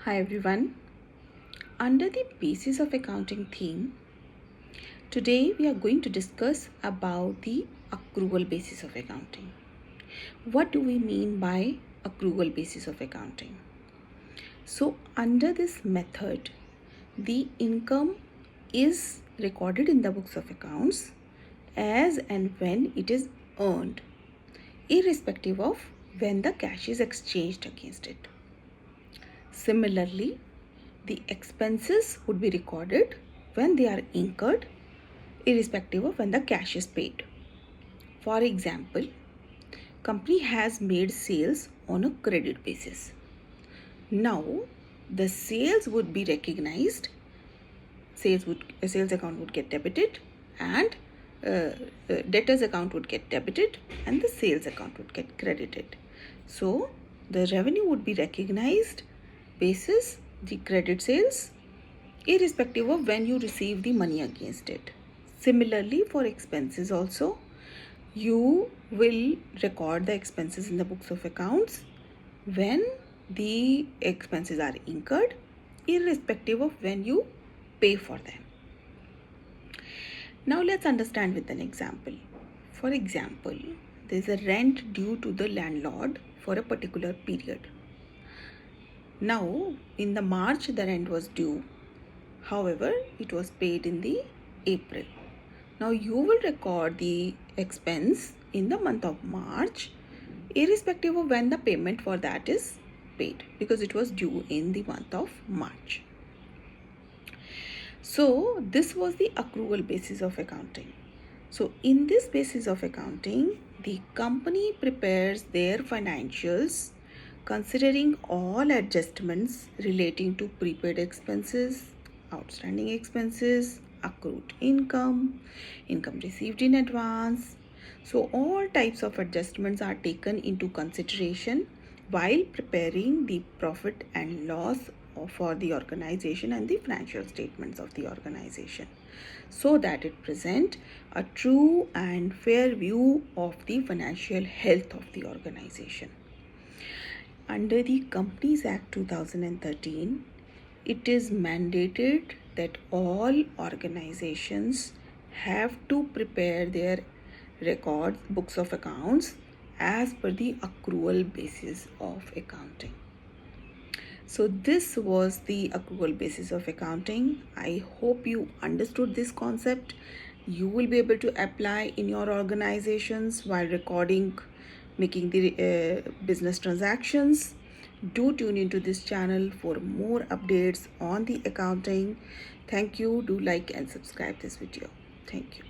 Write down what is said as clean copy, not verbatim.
Hi everyone. Under the basis of accounting theme, today we are going to discuss about the accrual basis of accounting. What do we mean by accrual basis of accounting? So under this method, the income is recorded in the books of accounts as and when it is earned, irrespective of when the cash is exchanged against it. Similarly, the expenses would be recorded when they are incurred, irrespective of when the cash is paid. For example, company has made sales on a credit basis. Now, the sales would be recognized. Sales account would get debited, and debtors account would get debited, and the sales account would get credited. So, the revenue would be recognized basis the credit sales, irrespective of when you receive the money against it. Similarly, for expenses also, you will record the expenses in the books of accounts when the expenses are incurred, irrespective of when you pay for them. Now let's understand with an example. For example, there is a rent due to the landlord for a particular period. Now, in the March, the rent was due. However, it was paid in the April. Now, you will record the expense in the month of March, irrespective of when the payment for that is paid, because it was due in the month of March. So, this was the accrual basis of accounting. So, in this basis of accounting, the company prepares their financials considering all adjustments relating to prepaid expenses, outstanding expenses, accrued income, income received in advance. So, all types of adjustments are taken into consideration while preparing the profit and loss for the organization and the financial statements of the organization, so that it present a true and fair view of the financial health of the organization. Under the Companies Act 2013, it is mandated that all organizations have to prepare their records, books of accounts, as per the accrual basis of accounting. So this was the accrual basis of accounting. I hope you understood this concept. You will be able to apply in your organizations while recording, making the business transactions. Do tune into this channel for more updates on the accounting. Thank you. Do like and subscribe this video. Thank you.